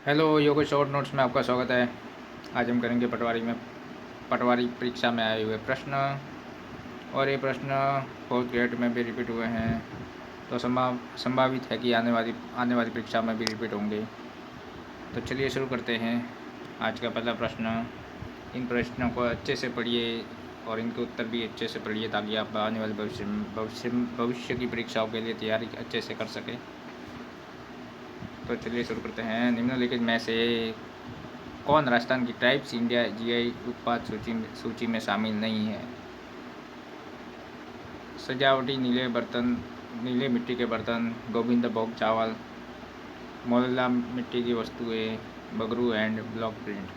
Hello yoga short notes में आपका स्वागत है। आज हम करेंगे पटवारी परीक्षा में आए हुए प्रश्न। और ये प्रश्न फोर्थ ग्रेड में भी रिपीट हुए हैं, तो संभावित है कि आने वाली परीक्षा में भी रिपीट होंगे। तो चलिए शुरू करते हैं। आज का पहला प्रश्न। इन प्रश्नों को अच्छे से पढ़िए और इनके उत्तर भी अच्छे से पढ़िए, ताकि आप आने वाले भविष्य की परीक्षाओं के लिए तैयारी अच्छे से कर सकें। तो चलिए शुरू करते हैं। निम्नलिखित में से कौन राजस्थान की ट्राइब्स इंडिया जीआई उत्पाद सूची में शामिल नहीं है? सजावटी नीले मिट्टी के बर्तन, गोविंद भोग चावल, मोहल्ला मिट्टी की वस्तुएं, बगरू एंड ब्लॉक प्रिंट।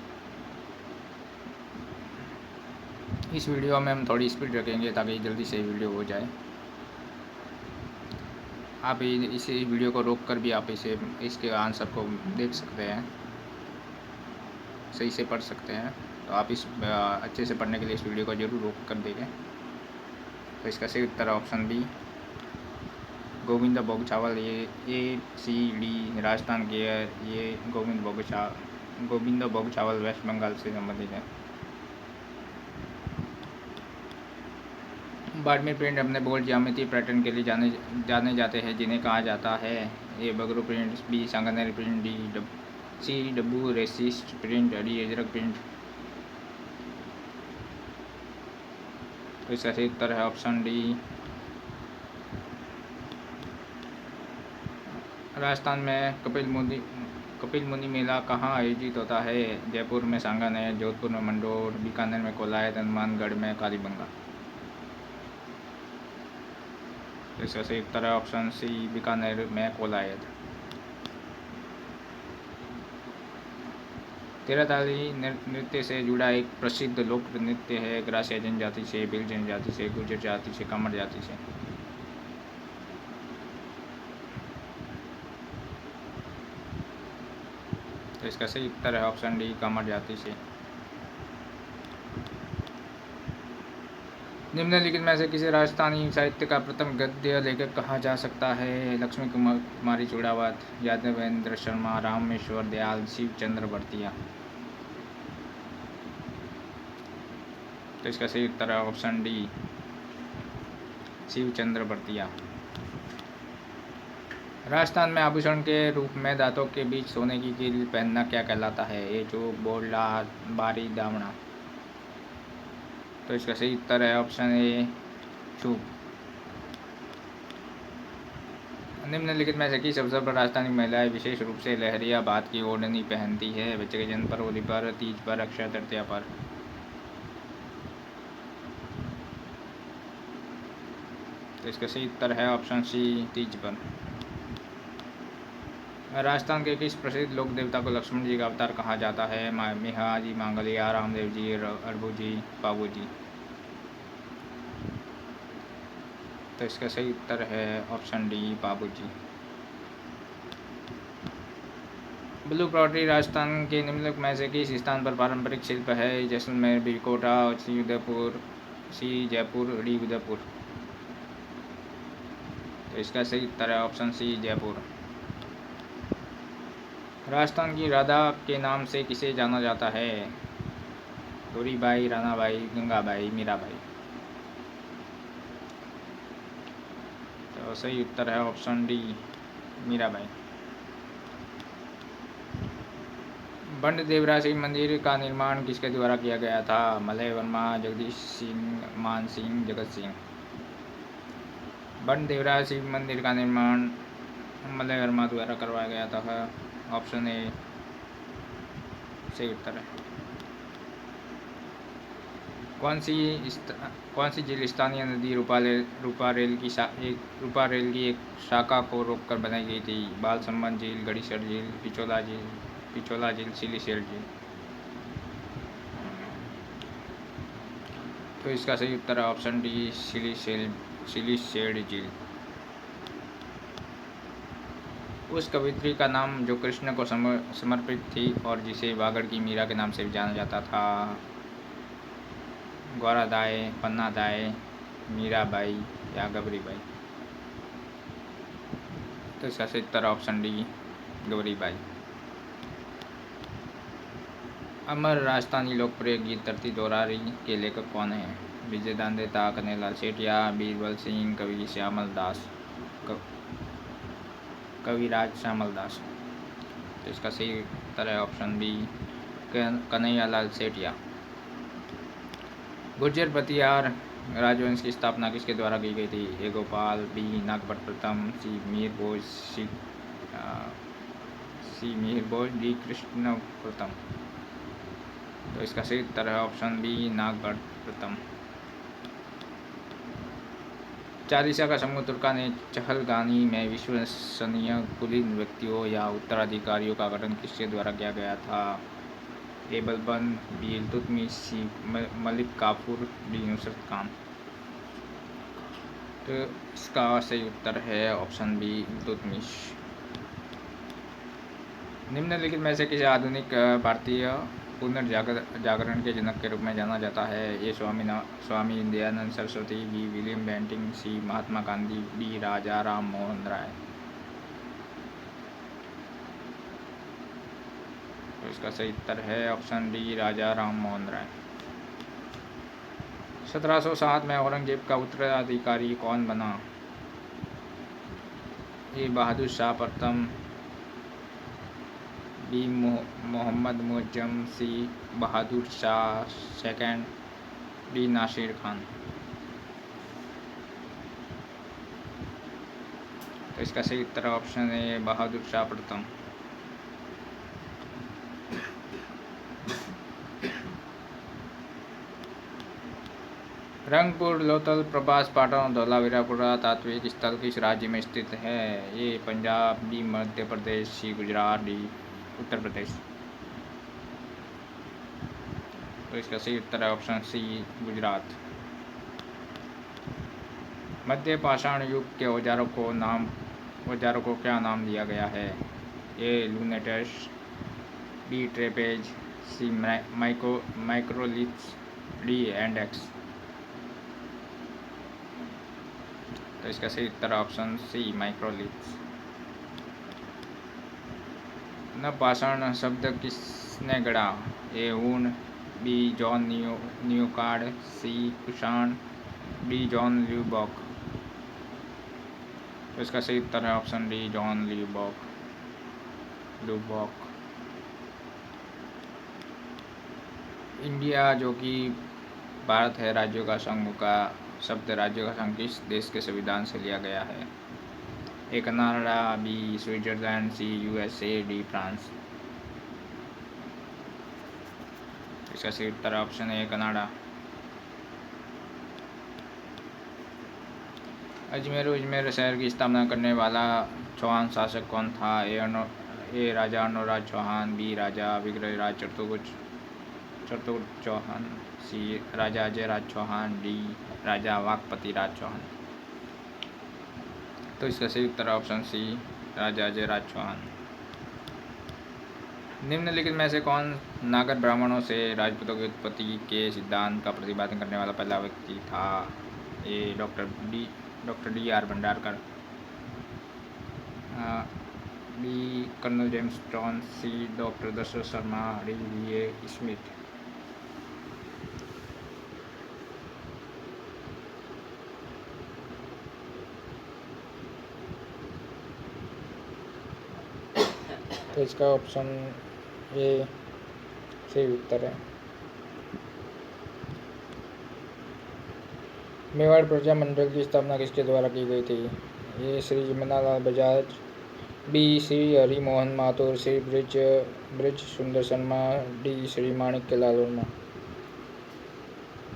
इस वीडियो में हम थोड़ी स्पीड रखेंगे ताकि जल्दी से वीडियो हो जाए। आप इस वीडियो को रोक कर भी आप इसके आंसर को देख सकते हैं, सही से पढ़ सकते हैं। तो आप अच्छे से पढ़ने के लिए इस वीडियो को जरूर रोक कर देखें। तो इसका सही उत्तर ऑप्शन बी, गोविंद भोग चावल। ये सी डी राजस्थान के है। ये गोविंद भोग चावल वेस्ट बंगाल से संबंधित है। बाड़मेर प्रिंट अपने बोल्ड ज्यामिति पैटर्न के लिए जाने जाते हैं, जिन्हें कहा जाता है। A Bagru print, B Sanganeri print, C Dabu resist print, D Ajrak print. तो इसका सही उत्तर है ऑप्शन डी। राजस्थान में कपिल मुनि मेला कहाँ आयोजित होता है? जयपुर में सांगानेर, जोधपुर में मंडोर, बीकानेर में कोलायत, हनुमानगढ़ में कालीबंगा। तो इसका सही उत्तर है ऑप्शन सी, बीकानेर में कोलायत। तेराताली नृत्य से जुड़ा एक प्रसिद्ध लोक नृत्य है। ग्रासिया जनजाति से, भील जनजाति से, गुर्जर जाति से, कामर जाति से। तो इसका सही उत्तर है ऑप्शन डी, कामर जाति से। निम्नलिखित में से किसे राजस्थानी साहित्य का प्रथम गद्य लेखक कहा जा सकता है? लक्ष्मी कुमारी चूड़ावत, यादवेंद्र शर्मा, रामेश्वर दयाल, शिव चंद्र भरतिया। तो इसका सही उत्तर है ऑप्शन डी, शिव चंद्र भरतिया। राजस्थान में आभूषण के रूप में दांतों के बीच सोने की कील पहनना क्या कहलाता है? ये चूक, बोला, बारी, दामना। तो इसका सही उत्तर है ऑप्शन ए, चूक। निम्नलिखित में से किस अवसर पर राजस्थानी महिलाएं विशेष रूप से लहरिया बात की ओढ़नी पहनती है? बच्चे के जन्म पर, होली पर, तीज पर, अक्षय तृतीया पर। तो इसका सही उत्तर है ऑप्शन सी, तीज पर। राजस्थान के किस प्रसिद्ध लोक देवता को लक्ष्मण जी का अवतार कहा जाता है? मिहा जी, मांगलिया, रामदेव जी, अरबू जी, बाबू जी। तो इसका सही उत्तर है ऑप्शन डी, बाबू जी। ब्लू पॉटरी राजस्थान के निम्नलिखित में से किस स्थान पर पारंपरिक शिल्प है? जैसलमेर, बीरकोटा, सी उदयपुर, सी जयपुर, डी उदयपुर। तो इसका सही उत्तर है ऑप्शन सी, जयपुर। राजस्थान की राधा के नाम से किसे जाना जाता है? गौरीबाई, रानाबाई, गंगाबाई, मीराबाई। तो सही उत्तर है ऑप्शन डी, मीराबाई। बंड देवरा शिव मंदिर का निर्माण किसके द्वारा किया गया था? मलय वर्मा, जगदीश सिंह, मान सिंह, जगत सिंह। बंड देवरा शिव मंदिर का निर्माण मलय वर्मा द्वारा करवाया गया था। ऑप्शन ए सही उत्तर है। कौन सी झील स्थानीय नदी रूपा रेल की एक शाखा को रोककर बनाई गई थी? बालसमंद झील, गड़ीसर झील, पिछोला झील, सिलीसेल झील। तो इसका सही उत्तर है ऑप्शन डी, सिलीसेल झील। उस कवियत्री का नाम जो कृष्ण को समर्पित थी और जिसे वागड़ की मीरा के नाम से भी जाना जाता था? गौरा दाई, पन्ना दाई, मीराबाई या गबरीबाई। तो इसका सही उत्तर ऑप्शन डी, गौरीबाई। अमर राजस्थानी लोकप्रिय गीत धरती दोहरारी के लेखक कौन हैं? विजय दांदेता, कन्हैयालाल सेठिया, बीरबल सिंह, कवि श्यामल दास, कविराज श्यामल दास। तो इसका सही उत्तर है ऑप्शन बी, कन्हैयालाल सेठिया। गुर्जर पतियार राजवंश की स्थापना किसके द्वारा की गई थी? ए गोपाल, बी नागभट्ट प्रथम, सी मिहिर भोज, डी कृष्ण प्रथम। तो इसका सही उत्तर है ऑप्शन बी, नागभट्ट प्रथम। चालीसा का समूह तुर्का ने चहलगानी में विश्वसनीय कुलीन व्यक्तियों या उत्तराधिकारियों का गठन किसके द्वारा किया गया था? ए बलबन, बी इल्तुतमिश, सी मलिक काफूर, डी नुसरत खान। तो इसका सही उत्तर है ऑप्शन बी, इल्तुतमिश। निम्नलिखित में से किसे आधुनिक भारतीय पुनर्जागरण के जनक के रूप में जाना जाता है? A Swami Dayanand Saraswati, B William Bentinck, C Mahatma Gandhi, D Raja Ram Mohan Roy. तो इसका सही उत्तर है ऑप्शन डी, राजा राम मोहन राय। 1707 में औरंगजेब का उत्तराधिकारी कौन बना? ए बहादुर शाह प्रथम, बी मोहम्मद मुअज्जम, सी बहादुर शाह सेकंड, डी नासिर खान। तो इसका सही उत्तर ऑप्शन है बहादुर शाह प्रथम। रंगपुर, लोथल, प्रभास, पाटन, धौलावीरा पुरातात्विक स्थल किस राज्य में स्थित है? ये पंजाब, बी मध्य प्रदेश, सी गुजरात, डी उत्तर प्रदेश। तो इसका सही उत्तर है ऑप्शन सी, गुजरात। मध्य पाषाण युग के औजारों को क्या नाम दिया गया है? ए लूनेटस, बी ट्रेपेज, सी माइक्रोलिथ्स, डी इंडेक्स। तो इसका सही उत्तर ऑप्शन सी, माइक्रोलिथ्स। नवपाषाण शब्द किसने गढ़ा? ए ऊन, बी जॉन न्यूकार्ड, सी कुषाण, डी जॉन ल्यूबॉक। तो इसका सही उत्तर है ऑप्शन डी, जॉन ल्यूबॉक। इंडिया, जो कि भारत है राज्यों का संघ का शब्द राज्यों का संघ किस देश के संविधान से लिया गया है? A Canada, B Switzerland, C USA, D France. इसका सही उत्तर ऑप्शन है कनाडा। अजमेर शहर की स्थापना करने वाला चौहान शासक कौन था? ए राजा अर्णोराज चौहान, बी राजा विग्रहराज चतुर्थ चौहान, सी राजा अजयराज चौहान, डी राजा वाकपति राज चौहान। तो इसका सही उत्तर ऑप्शन सी, राजा अजयराज चौहान। निम्नलिखित में से कौन नागर ब्राह्मणों से राजपूतों की उत्पत्ति के सिद्धांत का प्रतिपादन करने वाला पहला व्यक्ति था? A doctor D R Bhandarkar, B colonel James Tod, C doctor Dasharath Sharma, D V A. Smith. तो इसका ऑप्शन ए सही उत्तर है। मेवाड़ प्रजा मंडल की स्थापना किसके द्वारा की गई थी? ए श्री जमनालाल बजाज, बी श्री हरि मोहन माथुर, श्री ब्रिज सुंदर शर्मा, डी श्री माणिक्यलाल वर्मा।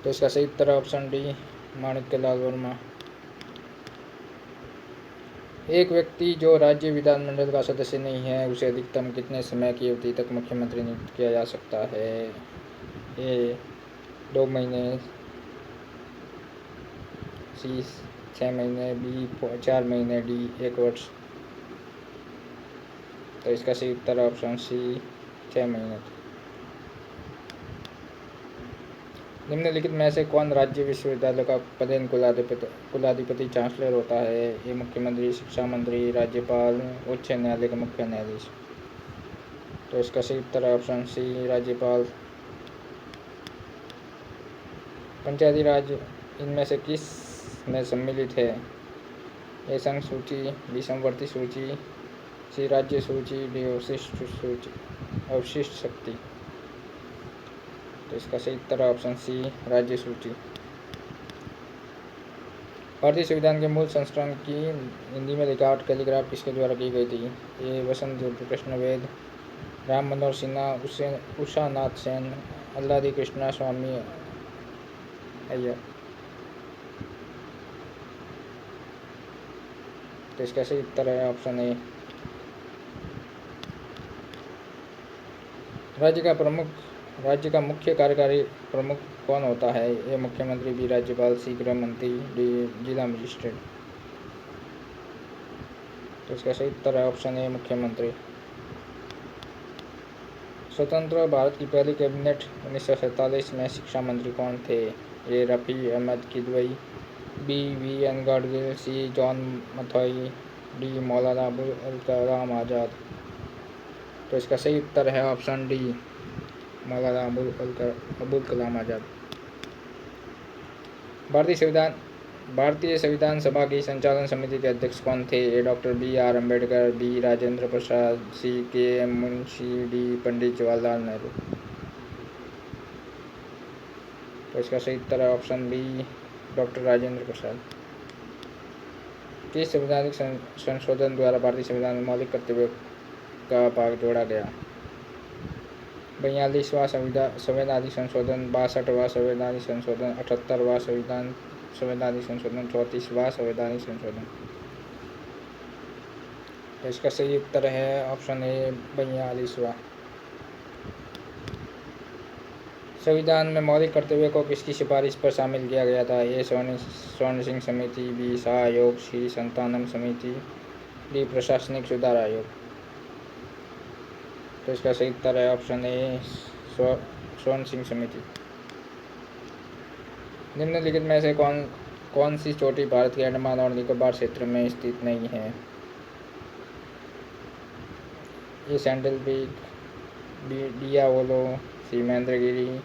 तो इसका सही उत्तर ऑप्शन डी, माणिक्यलाल वर्मा। एक व्यक्ति जो राज्य विधानमंडल का सदस्य नहीं है उसे अधिकतम कितने समय की अवधि तक मुख्यमंत्री नियुक्त किया जा सकता है? ए 2 महीने, सी 6 महीने, बी 4 महीने, डी 1 वर्ष। तो इसका सही उत्तर ऑप्शन सी, 6 महीने। निम्नलिखित में से कौन राज्य विश्वविद्यालय का पदेन कुलाधिपति चांसलर होता है? ये मुख्यमंत्री, शिक्षा मंत्री, राज्यपाल, उच्च न्यायालय का मुख्य न्यायाधीश। तो इसका सही उत्तर है ऑप्शन सी, राज्यपाल। पंचायती राज इनमें से किस में सम्मिलित है? ए संघ सूची, बी समवर्ती सूची, सी राज्य सूची, डी अवशिष्ट सूची, अवशिष्ट शक्ति। तो इसका सही उत्तर है ऑप्शन सी, राज्य सूची। भारतीय संविधान के मूल संस्करण की हिंदी में रिकॉर्ड कैलीग्राफ किसके द्वारा की गई थी? ए वसंत कृष्णवेद, राम मनोहर सिन्हा, उषा नाथ सेन, अल्लादी कृष्णा स्वामी अय्यर। तो इसका सही उत्तर है ऑप्शन ए। राज्य का मुख्य कार्यकारी प्रमुख कौन होता है? ए मुख्यमंत्री, बी राज्यपाल, सी गृह मंत्री, डी जिला मजिस्ट्रेट। तो इसका सही उत्तर है ऑप्शन ए, मुख्यमंत्री। स्वतंत्र भारत की पहली कैबिनेट 1947 में शिक्षा मंत्री कौन थे? A Rafi Ahmed Kidwai, B V N Gadgil, C John Mathai, D Maulana Abul Kalam Azad. तो इसका सही उत्तर है ऑप्शन डी, मौलाना अबुल कलाम आज़ाद। भारतीय संविधान सभा की संचालन समिति के अध्यक्ष कौन थे? A doctor B R Ambedkar, B Rajendra Prasad, C K M Munshi, D Pandit Jawaharlal Nehru. तो इसका सही उत्तर है option B, doctor Rajendra Prasad. किस संवैधानिक संशोधन द्वारा भारतीय संविधान में मौलिक कर्तव्यों का भाग जोड़ा गया? 42वां संवैधानिक संशोधन, 62वां संवैधानिक संशोधन, 78वां संवैधानिक संशोधन, 34वां संवैधानिक संशोधन। तो इसका सही उत्तर है ऑप्शन ए, 42वां। संविधान में मौलिक कर्तव्यों को किसकी सिफारिश पर शामिल किया गया था? ए स्वर्ण सिंह समिति, बी शाह आयोग, सी संतानम समिति, डी प्रशासनिक सुधार आयोग। तो इसका सही उत्तर है ऑप्शन ए, स्वर्ण सिंह समिति। निम्नलिखित में से कौन सी चोटी भारत के अंडमान और निकोबार क्षेत्र में स्थित नहीं है? ए सैंडल पीक, बी डियावोलो, सी महेंद्रगिरी,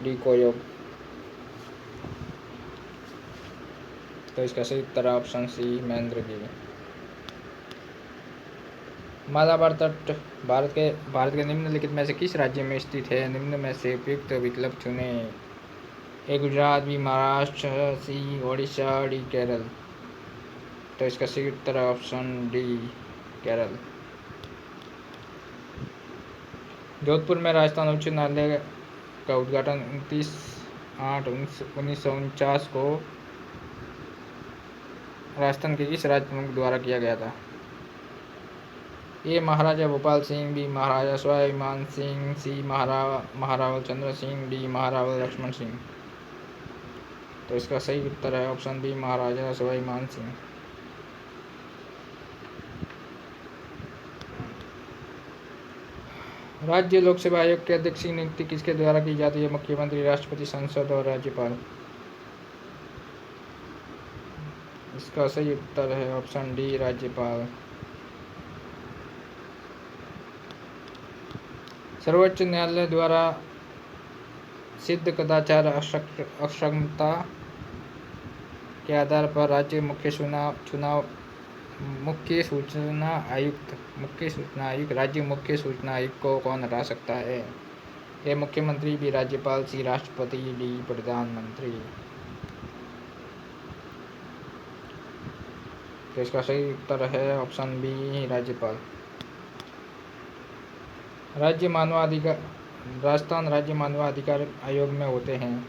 डी कोयोग। तो इसका सही उत्तर है ऑप्शन सी, महेंद्रगिरी। मालाबार तट भारत के निम्नलिखित में से किस राज्य में स्थित है? निम्न में से उपयुक्त विकल्प चुने। ए गुजरात, बी महाराष्ट्र, सी ओडिशा, डी केरल। तो इसका सही उत्तर है ऑप्शन डी, केरल। जोधपुर में राजस्थान उच्च न्यायालय का उद्घाटन 29/8/1949 को राजस्थान के किस राज्य प्रमुख द्वारा किया गया था? ए महाराजा भोपाल सिंह, बी महाराजा स्वाभिमान सिंह, सी महारावल चंद्र सिंह, डी महारावल लक्ष्मण सिंह। तो इसका सही उत्तर है ऑप्शन बी, महाराजा स्वाभिमान सिंह। राज्य लोकसेवा आयोग के अध्यक्ष की नियुक्ति किसके द्वारा की जाती है? मुख्यमंत्री, राष्ट्रपति, संसद और राज्यपाल। इसका सही उत्तर है ऑप्शन डी, राज्यपाल। सर्वोच्च न्यायालय द्वारा सिद्ध कदाचार अक्षमता के आधार पर राज्य मुख्य सूचना आयुक्त राज्य मुख्य सूचना आयुक्त को कौन हटा सकता है? ए मुख्यमंत्री, बी राज्यपाल, सी राष्ट्रपति, डी प्रधानमंत्री। तो इसका सही उत्तर है ऑप्शन बी, राज्यपाल। राजस्थान राज्य मानवाधिकार आयोग में होते हैं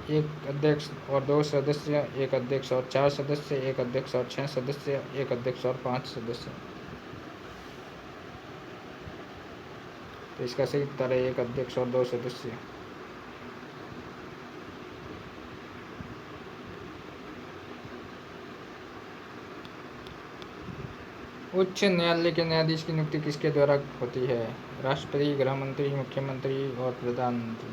एक अध्यक्ष और 2 सदस्य, एक अध्यक्ष और 4 सदस्य, एक अध्यक्ष और 6 सदस्य, एक अध्यक्ष और 5 सदस्य। तो इसका सही उत्तर है एक अध्यक्ष और 2 सदस्य। उच्च न्यायालय के न्यायाधीश की नियुक्ति किसके द्वारा होती है? राष्ट्रपति, गृह मंत्री, मुख्यमंत्री और प्रधानमंत्री।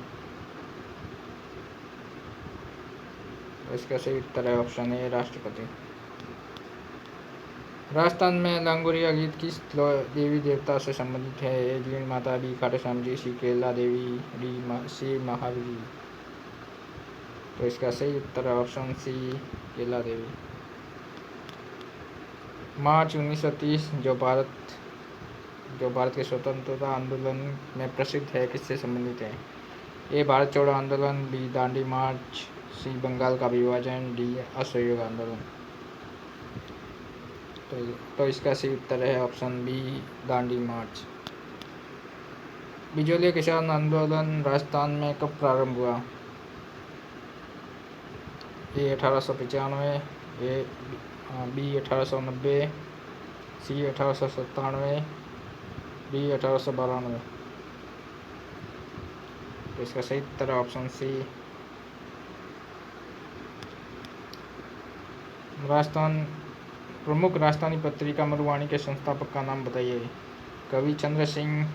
इसका सही उत्तर है ऑप्शन ए, राष्ट्रपति। राजस्थान में लांगोरिया गीत किस देवी देवता से संबंधित है? ए जीण माता, बी खाटू श्याम जी, सी केला देवी, डी सी महावीर जी। तो इसका सही उत्तर है ऑप्शन सी केला देवी। मार्च 1930 जो भारत के स्वतंत्रता आंदोलन में प्रसिद्ध है, किससे संबंधित है? ए भारत छोड़ो आंदोलन, बी दांडी मार्च, सी बंगाल का विभाजन, डी असहयोग आंदोलन। तो इसका सही उत्तर है ऑप्शन बी दांडी मार्च। बिजोलिया किसान आंदोलन राजस्थान में कब प्रारंभ हुआ? ए 1895, बी 1890, सी 1897, डी 1892। तो इसका सही उत्तर ऑप्शन सी राजस्थान। प्रमुख राजस्थानी पत्रिका मरुवाणी के संस्थापक का नाम बताइए। कवि चंद्र सिंह,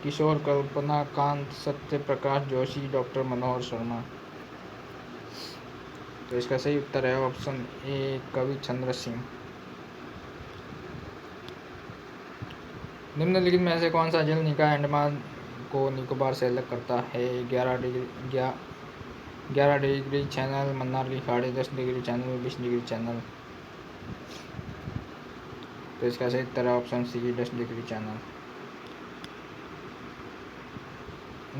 किशोर कल्पना कांत, सत्य प्रकाश जोशी, डॉक्टर मनोहर शर्मा। तो इसका सही उत्तर है ऑप्शन ए कवि चंद्र सिंह। निम्नलिखित में से कौन सा जल निकाय अंडमान को निकोबार से अलग करता है? 11 डिग्री चैनल, मन्नार की खाड़ी, 10 डिग्री चैनल, 20 डिग्री चैनल। तो इसका सही उत्तर है ऑप्शन सी 10 डिग्री चैनल।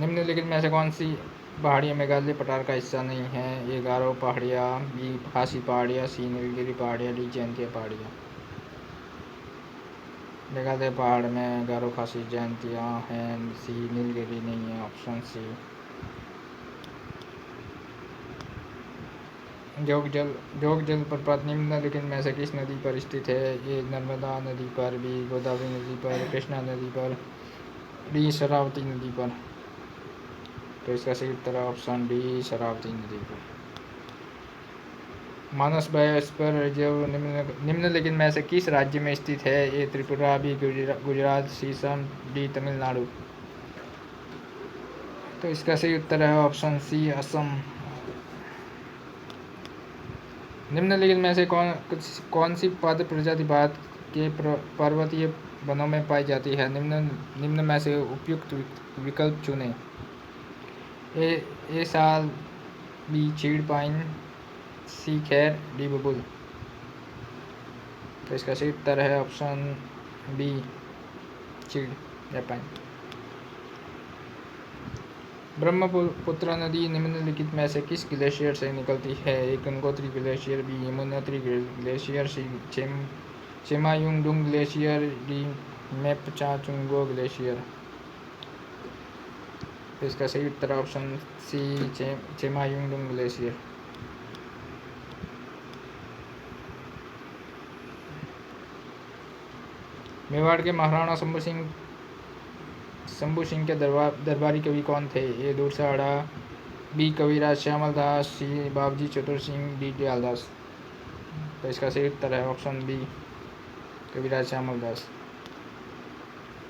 निम्नलिखित में से कौन सी पहाड़ियाँ मेघालय पठार का हिस्सा नहीं है? ए गारो पहाड़ियाँ, बी खासी पहाड़ियाँ, सी नीलगिरी पहाड़ियाँ, डी जयंतिया पहाड़ियाँ। मेघालय पहाड़ में गारो खासी जयंतियाँ हैं, सी नीलगिरी नहीं है, ऑप्शन सी। जोग जलप्रपात निम्नलिखित में से किस नदी पर स्थित है? ए नर्मदा नदी पर, बी गोदावरी नदी पर, कृष्णा नदी पर, डी शरावती नदी पर। तो इसका सही उत्तर है ऑप्शन डी शरावती नदी पर। मानस बायोस्फीयर रिजर्व निम्नलिखित में से किस राज्य में स्थित है? ए त्रिपुरा, बी गुजरात, सी असम, डी तमिलनाडु। तो इसका सही उत्तर है ऑप्शन सी असम। निम्नलिखित में से कौन सी पद प्रजाति भारत के पर्वतीय वनों में पाई जाती है? निम्न में से उपयुक्त विकल्प चुनें। ए साल, बी चीड़ पाइन, सी खैर, डी बबूल। तो इसका सही उत्तर है ऑप्शन बी चीड़ या पाइन। ब्रह्मपुत्र नदी निम्नलिखित में से किस ग्लेशियर से निकलती है? A Gangotri glacier, B Yamunotri glacier, C Chemayungdung glacier, D Mapchachungo glacier. तो इसका सही उत्तर option C Chemayungdung glacier. Mewar के महाराणा शंभू सिंह के दरबारी कवि कौन थे? ए दूरसाड़ा, बी कविराज श्यामल दास, सी बाबजी चतुर सिंह, डी दयालदास। तो इसका सही उत्तर है ऑप्शन बी कविराज श्यामल दास।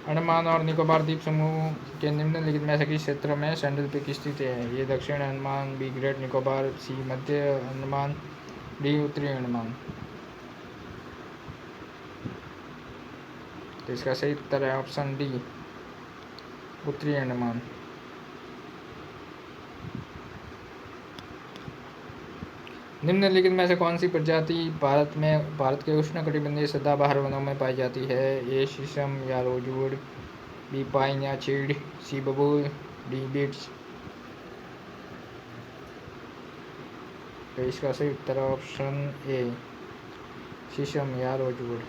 अंडमान और निकोबार द्वीप समूह के निम्नलिखित में से किस क्षेत्र में सैंडल पीक स्थित है? ये दक्षिण Andaman, B great Nicobar, C मध्य अंडमान, डी उत्तरी अंडमान। तो इसका सही उत्तर है ऑप्शन डी उत्तरी अंडमान। निम्नलिखित में से कौन सी प्रजाति भारत के उष्णकटिबंधीय सदाबहार वनों में पाई जाती है? ए शीशम या रोजवुड, बी पाइन या चीड़, सी बबूल, डी बीट्स। तो इसका सही उत्तर ऑप्शन ए शीशम या रोजवुड।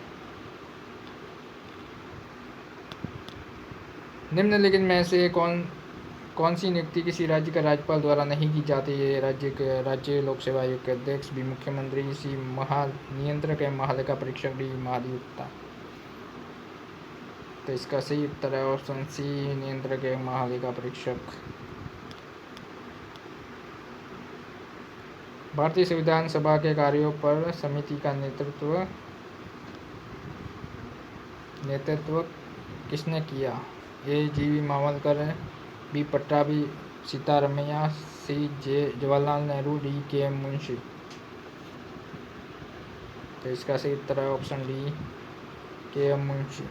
निम्नलिखित में से कौन सी नियुक्ति किसी राज्य का राज्यपाल द्वारा नहीं की जाती है? राज्य लोक सेवा आयोग के अध्यक्ष, बी मुख्यमंत्री, सी महानियंत्रक या महालेखा परीक्षक, डी महाधिवक्ता। तो इसका सही उत्तर है ऑप्शन सी नियंत्रक या महालेखा परीक्षक। भारतीय संविधान सभा के कार्यों पर समिति का नेतृत्व किसने किया? ए जीवी मावलकर, बी पट्टाभी सीतारमैया, सी जवाहरलाल नेहरू, डी के मुंशी। तो इसका सही उत्तर है ऑप्शन डी के एम मुंशी।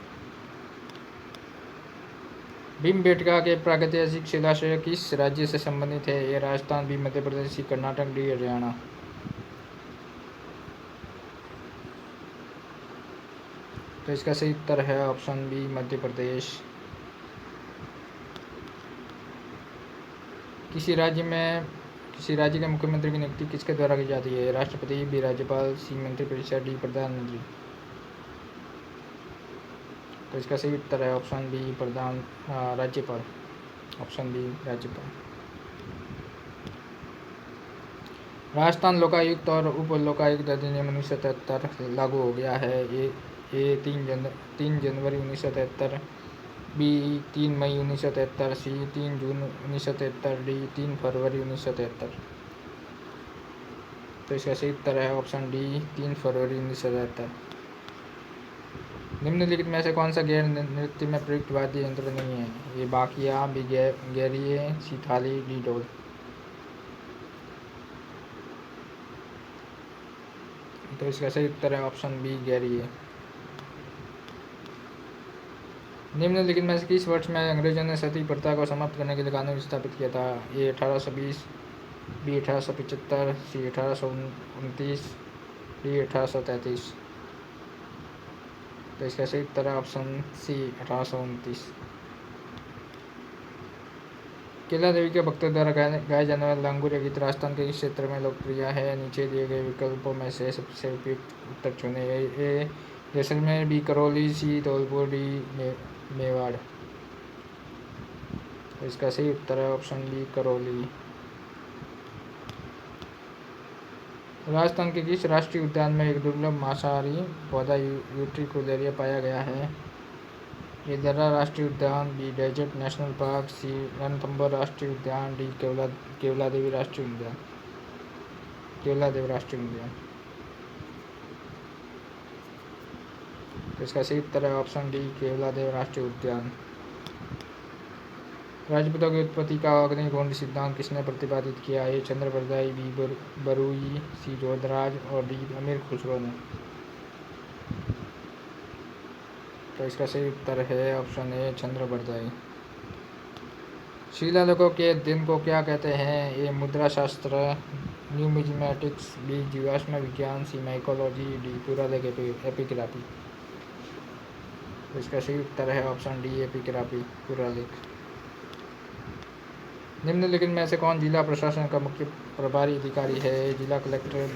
भीमबेटका के प्रागैतिहासिक शिलाशय किस राज्य से संबंधित है? ए राजस्थान, बी मध्य प्रदेश, सी कर्नाटक, डी हरियाणा। तो इसका सही उत्तर है ऑप्शन बी मध्य प्रदेश। किसी राज्य के मुख्यमंत्री की नियुक्ति किसके द्वारा की जाती है? राष्ट्रपति, बी राज्यपाल, सी मंत्रिपरिषद, डी प्रधानमंत्री। तो इसका सही उत्तर है ऑप्शन बी राज्यपाल। ऑप्शन बी राज्यपाल। राजस्थान लोकायुक्त और उप लोकायुक्त अधिनियम 1973 लागू हो गया है। ए 3 जनवरी 1973, बी 3 मई 1973, सी 3 जून 1973, डी 3 फरवरी 1973। तो इसका सही उत्तर है ऑप्शन डी 3 फरवरी 1973। निम्नलिखित में से कौन सा गैर नृत्य में प्रयुक्त वाद्य यंत्र नहीं है? ये बाकिया, बी गैरिये, सी थाली, डी ढोल। तो इसका सही उत्तर है ऑप्शन बी गैरिये। निम्नलिखित में से किस वर्ष में अंग्रेजों ने सती प्रथा को समाप्त करने के लिए कानून स्थापित किया था? ए 1820, बी 1875, सी 1829, डी 1833। तो इसका सही उत्तर है ऑप्शन सी 1829। केला देवी के भक्तों द्वारा गाया जाने वाला लांगुरिया गीत राजस्थान के इस क्षेत्र में लोकप्रिय है? नीचे दिए गए विकल्पों में से सबसे उपयुक्त उत्तर चुनें। ए जैसलमेर, बी करौली, सी धौलपुर, डी मेवाड़। तो इसका सही उत्तर है ऑप्शन बी करौली। राजस्थान के किस राष्ट्रीय उद्यान में एक दुर्लभ मांसाहारी पौधा यूट्रिकुलेरिया पाया गया है? ए दर्रा राष्ट्रीय उद्यान, बी डेजर्ट नेशनल पार्क, सी रणथंभौर राष्ट्रीय उद्यान, डी केवलादेवी राष्ट्रीय उद्यान। केवलादेवी राष्ट्रीय उद्यान। तो इसका सही उत्तर है ऑप्शन डी केवलादेव राष्ट्रीय उद्यान। राजपूतों की उत्पत्ति का अग्निकुंड सिद्धांत किसने प्रतिपादित किया? ए चंद्रबरदाई, बी बरुई, सी जोधराज और डी अमीर खुसरो ने। तो इसका सही उत्तर है ऑप्शन ए चंद्रबरदाई। शिलालेखों के अध्ययन को क्या कहते हैं? ए मुद्रा शास्त्र, न्यूमिज्मेटिक्स, बी जीवाश्म विज्ञान, सी माइकोलॉजी, डी पुरालेख एपिग्राफी। तो इसका सही उत्तर है ऑप्शन डी एपिग्राफी पुरालेख। निम्नलिखित में से कौन जिला प्रशासन का मुख्य प्रभारी अधिकारी है? जिला कलेक्टर,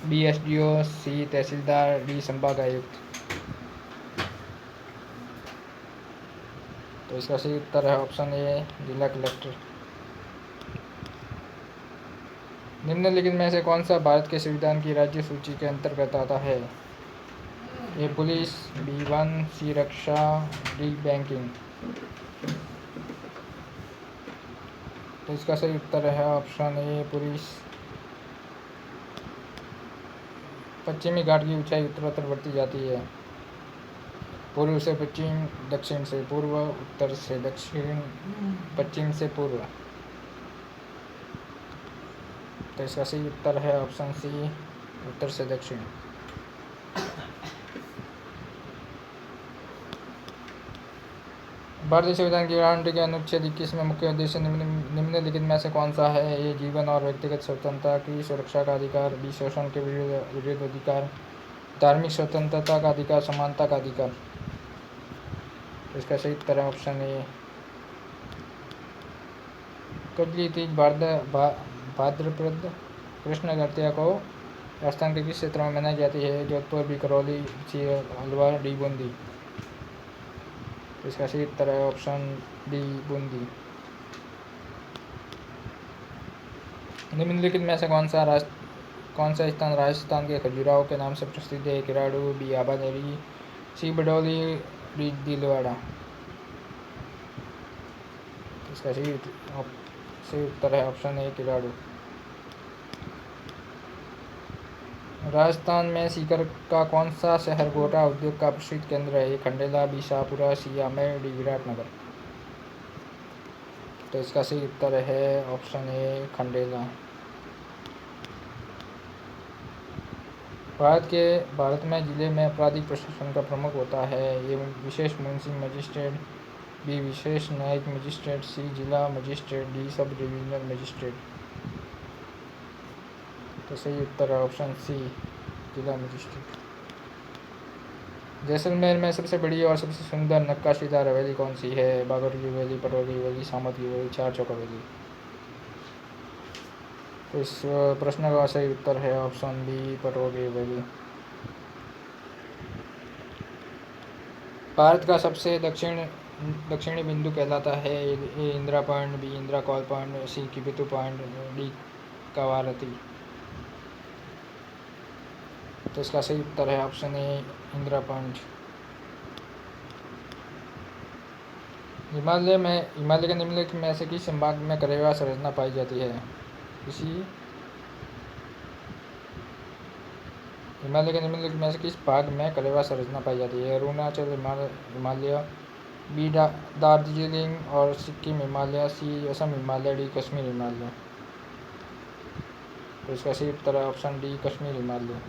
बी एसडीओ, सी तहसीलदार, डी संभागायुक्त। तो इसका सही उत्तर है ऑप्शन ए जिला कलेक्टर। निम्नलिखित में से कौन सा भारत के संविधान की राज्य सूची के अंतर्गत आता है? ए पुलिस, बी वन, सी रक्षा, डी बैंकिंग। तो इसका सही उत्तर है ऑप्शन ए पुलिस। पश्चिमी घाट की ऊंचाई उत्तरोत्तर बढ़ती जाती है। पूर्व से पश्चिम, दक्षिण से पूर्व, उत्तर से दक्षिण, पश्चिम से पूर्व। तो इसका सही उत्तर है ऑप्शन सी उत्तर से दक्षिण। भारतीय संविधान की गारंटी के अनुच्छेद 21 में मुख्य उद्देश्य निम्नलिखित में से कौन सा है? ये जीवन और व्यक्तिगत स्वतंत्रता की सुरक्षा का अधिकार, बी शोषण के विरुद्ध अधिकार, धार्मिक स्वतंत्रता का अधिकार, समानता का अधिकार। इसका सही उत्तर है ऑप्शन ए। कजली तीज भाद्रपद कृष्ण तृतीया को राजस्थान के किस क्षेत्र में मनाई जाती है? जोधपुर, बी करौली, सी अलवर, डी बूंदी। इसका सही उत्तर है ऑप्शन डी बूंदी। निम्नलिखित में से कौन सा स्थान राजस्थान के खजुराहो के नाम से प्रसिद्ध है? किराड़ू, बी आबानेरी, सी बडौली, डी दिलवाड़ा। इसका सही उत्तर है ऑप्शन ए किराड़ू। राजस्थान में सीकर का कौन सा शहर गोटा उद्योग का प्रसिद्ध केंद्र है? खंडेला, बी शाहपुरा, सी आमेर, डी विराटनगर। तो इसका सही उत्तर है ऑप्शन ए खंडेला। भारत में जिले में आपराधिक प्रशासन का प्रमुख होता है। ये विशेष मुंशी मजिस्ट्रेट, बी विशेष न्यायिक मजिस्ट्रेट, सी जिला magistrate, D sub divisional magistrate. तो सही उत्तर है ऑप्शन सी, जिला मजिस्ट्रेट। जैसलमेर में सबसे बड़ी और सबसे सुंदर नक्काशीदार हवेली कौन सी है? बाबर की हवेली, पटवा की हवेली, सामत की हवेली, चार चौक हवेली। तो इस प्रश्न का सही उत्तर है ऑप्शन बी, पटवा की हवेली। भारत का सबसे दक्षिणी बिंदु कहलाता है? A Indira point, B Indira Col point, C Kibithu point, D Kavaratti. तो इसका सही उत्तर है option A, Indira point. Himalaya के निम्नलिखित में से किस संभाग में करेवा संरचना पाई जाती है? हिमालय के निम्नलिखित में से किस भाग में करेवा संरचना पाई जाती है? अरुणाचल हिमालय, बी दार्जिलिंग और सिक्किम हिमालय, सी असम हिमालय, डी कश्मीर हिमालय। तो इसका सही उत्तर है ऑप्शन डी, कश्मीर हिमालय।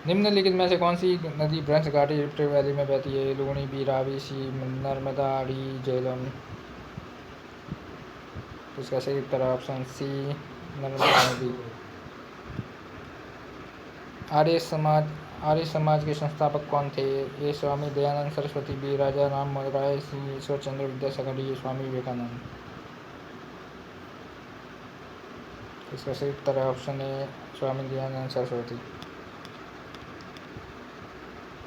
निम्नलिखित में से कौन सी नदी ब्रह्मस घाटी रिफ्ट वैली में बहती है? लूनी, बी रावी, सी नर्मदा, डी झेलम। तो इसका सही उत्तर है ऑप्शन सी, नर्मदा नदी। आर्य समाज के संस्थापक कौन थे? ए स्वामी दयानंद सरस्वती, बी राजा राम मोहन राय, सी ईश्वर चंद्र विद्यासागर, डी स्वामी विवेकानंद। इसका सही उत्तर है ऑप्शन ए, स्वामी दयानंद सरस्वती।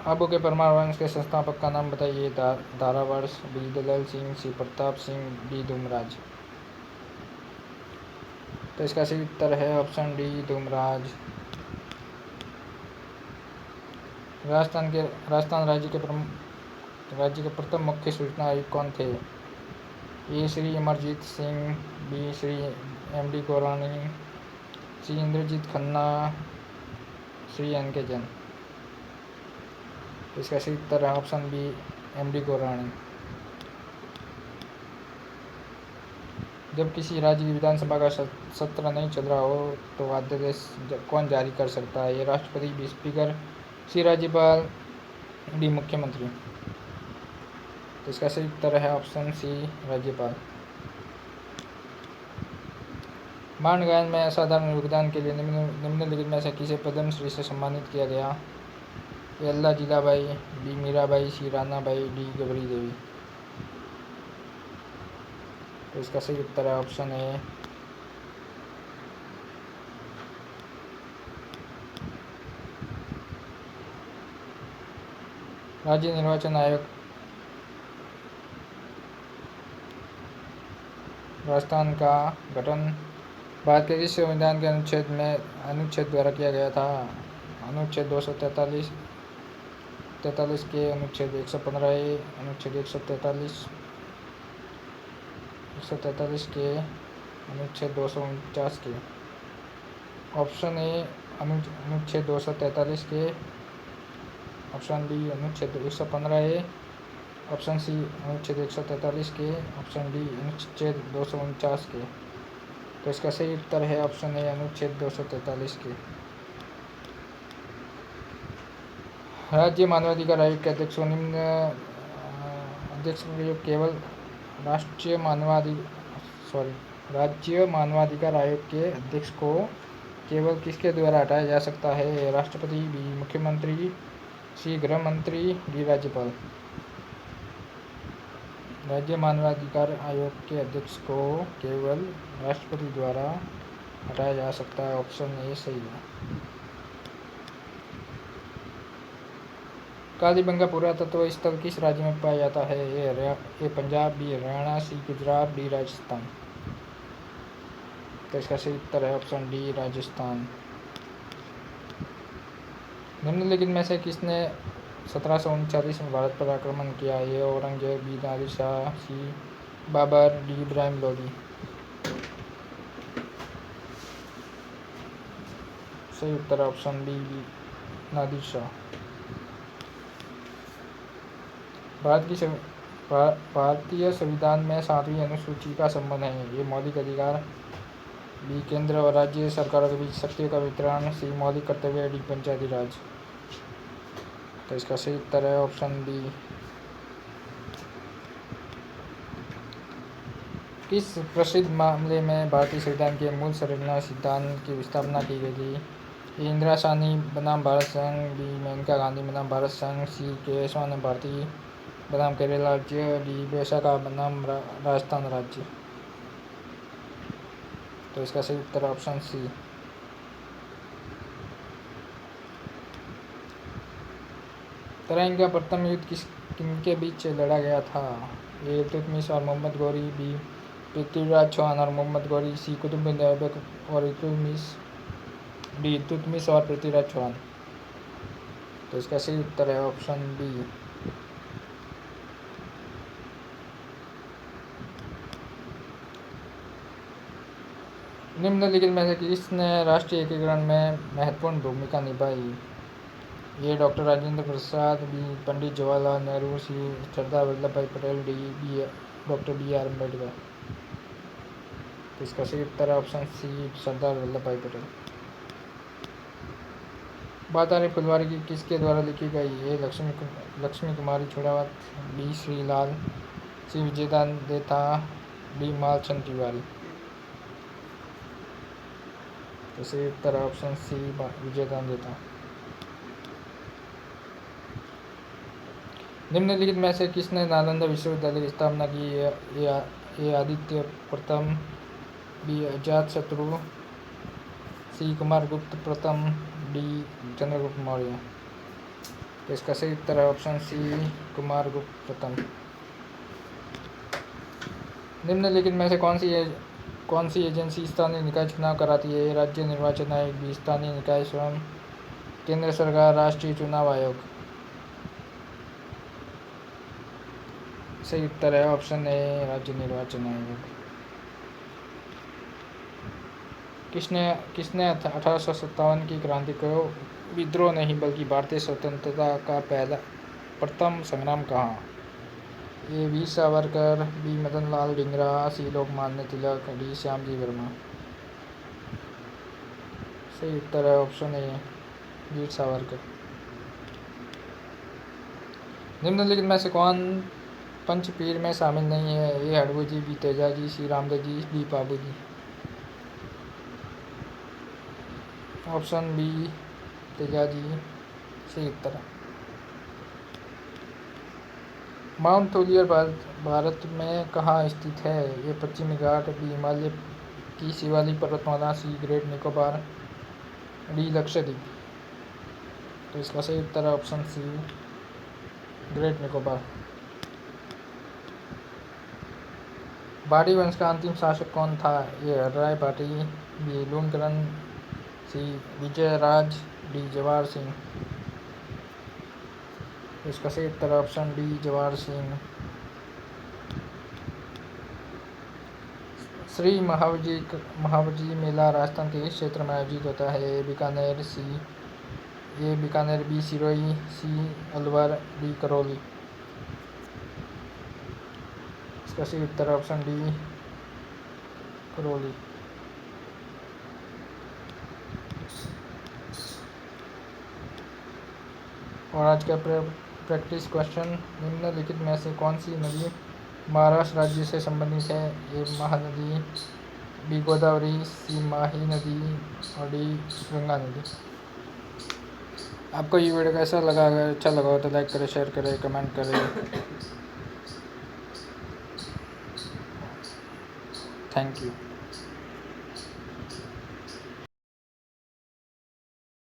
आबू के परमार वंश के संस्थापक का नाम बताइए। धारावर्ष, बी दलल सिंह, सी प्रताप सिंह, डी धूमराज। तो इसका सही उत्तर है ऑप्शन डी, धूमराज। राजस्थान राज्य के प्रथम मुख्य सूचना आयुक्त कौन थे? ए श्री अमरजीत सिंह, बी श्री एम.डी. गोरानी, सी इंद्रजीत खन्ना, श्री एन.के. जैन। इसका सही उत्तर है ऑप्शन बी, एम.डी. गोरानी। जब किसी राज्य की विधानसभा का सत्र नहीं चल रहा हो तो अध्यादेश कौन जारी कर सकता है? ये राष्ट्रपति, बी स्पीकर, सी राज्यपाल, डी मुख्यमंत्री। तो इसका सही उत्तर है ऑप्शन सी, राज्यपाल। बाण गायन में असाधारण योगदान के लिए निम्नलिखित में से किसे पद्मश्री से सम्मानित किया गया? ए अल्लाह जिलाबाई, बी मीराबाई, सी रानाबाई, डी गबरी देवी। तो इसका सही उत्तर है ऑप्शन ए, राज्य निर्वाचन आयोग राजस्थान का गठन भारत के किस संविधान के अनुच्छेद द्वारा किया गया था? अनुच्छेद 243 के, अनुच्छेद 115A, अनुच्छेद 143 के, अनुच्छेद 249 के। ऑप्शन ए, अनुच्छेद 243 के, ऑप्शन बी अनुच्छेद 115A, ऑप्शन सी अनुच्छेद 143 के, ऑप्शन डी अनुच्छेद 249 के। तो इसका सही उत्तर है ऑप्शन ए, अनुच्छेद 243 के। राज्य मानवाधिकार आयोग के अध्यक्ष को निम्न अध्यक्ष केवल राज्य मानवाधिकार आयोग के अध्यक्ष को केवल किसके द्वारा हटाया जा सकता है? राष्ट्रपति, बी मुख्यमंत्री, सी गृह मंत्री, डी राज्यपाल। राज्य मानवाधिकार आयोग के अध्यक्ष को केवल राष्ट्रपति द्वारा हटाया जा सकता है। ऑप्शन ए सही है। कालीबंगा पुरातत्व स्थल किस राज्य में पाया जाता है? ए पंजाब, बी हरियाणा, सी गुजरात, डी राजस्थान। तो इसका सही उत्तर है ऑप्शन डी, राजस्थान। निम्नलिखित में से किसने 1739 में भारत पर आक्रमण किया? ए औरंगजेब, बी नादिर शाह, सी बाबर, डी इब्राहिम लोदी। सही उत्तर है ऑप्शन बी, नादिर शाह। भारतीय संविधान में 7वीं अनुसूची का संबंध है? ये मौलिक अधिकार, बी केंद्र और राज्य सरकारों के बीच शक्तियों का वितरण, सी मौलिक कर्तव्य, डी पंचायती राज। तो इसका सही उत्तर है ऑप्शन बी। किस प्रसिद्ध मामले में भारतीय संविधान के मूल संरचना सिद्धांत की स्थापना की गई थी? ए इंदिरा साहनी बनाम भारत संघ, बी मेनका गांधी बनाम भारत संघ, सी केशवानंद भारती बनाम केरल राज्य, डी विशाखा बनाम राजस्थान राज्य। तो इसका सही उत्तर ऑप्शन सी। तराइन का प्रथम युद्ध किनके बीच लड़ा गया था? ए इल्तुतमिश और मोहम्मद गौरी, बी पृथ्वीराज चौहान और मोहम्मद गौरी, सी कुतुबुद्दीन ऐबक और इल्तुतमिश, डी इल्तुतमिश और पृथ्वीराज चौहान। तो इसका सही उत्तर है ऑप्शन बी। निम्नलिखित में से किसने राष्ट्रीय एकीकरण में महत्वपूर्ण भूमिका निभाई? A doctor Rajendra Prasad, B Pandit Jawaharlal Nehru, C Sardar Vallabh Bhai Patel, D doctor B R. Ambedkar. तो इसका सही उत्तर है ऑप्शन सी सरदार वल्लभ भाई पटेल। बातारी फुलवारी की किसके द्वारा लिखी गई? ए लक्ष्मी कुमारी छुड़ावत, बी श्रीलाल, सी विजयदान देथा, डी मालचंद तिवारी। तो सही उत्तर है ऑप्शन सी विजयदान देथा। निम्नलिखित में से किसने नालंदा विश्वविद्यालय की स्थापना की? ए आदित्य प्रथम, बी अजातशत्रु, सी कुमारगुप्त प्रथम, डी चंद्रगुप्त मौर्य। तो इसका सही उत्तर है ऑप्शन सी कुमारगुप्त प्रथम। निम्नलिखित में से कौन सी एजेंसी स्थानीय निकाय चुनाव कराती है? राज्य निर्वाचन आयोग, बी स्थानीय निकाय स्वयं, केंद्र सरकार, राष्ट्रीय चुनाव आयोग। सही उत्तर है ऑप्शन ए राज्य निर्वाचन आयोग। किसने 1857 की क्रांति को विद्रोह नहीं बल्कि भारतीय स्वतंत्रता का प्रथम संग्राम कहा? ए वीर सावरकर, बी मदन लाल ढींगरा, सी लोकमान्य तिलक, डी श्यामजी वर्मा। सही उत्तर है ऑप्शन ए वीर सावरकर। निम्नलिखित में से कौन पंचपीर में शामिल नहीं है? ए हड़बू जी, बी तेजाजी, सी रामदेव जी, डी बाबू जी। ऑप्शन बी तेजाजी सही उत्तर है। माउंट थोलियर भारत में कहाँ स्थित है? ये पश्चिमी घाट, बी हिमालय की शिवालिक पर्वतमाला, सी ग्रेट निकोबार, डी लक्षद्वीप। तो इसका सही उत्तर है ऑप्शन सी ग्रेट निकोबार। बाड़ी वंश का अंतिम शासक कौन था? ए हर्राय पाटी, बी लूणकरण, सी विजयराज, डी जवाहर सिंह। इसका सही उत्तर ऑप्शन डी जवाहर सिंह। श्री महावजी मेला राजस्थान के इस क्षेत्र में आयोजित होता है? बीकानेर, बी सिरोही, सी अलवर, डी करौली। इसका सही उत्तर ऑप्शन डी करौली। और आज का प्रैक्टिस क्वेश्चन, निम्नलिखित में से कौन सी नदी महाराष्ट्र राज्य से संबंधित है? ए महानदी, बी गोदावरी, सी माही नदी और डी गंगा नदी। आपको ये वीडियो कैसा लगा? अगर अच्छा लगा हो तो लाइक करें, शेयर करें, कमेंट करें। Thank you.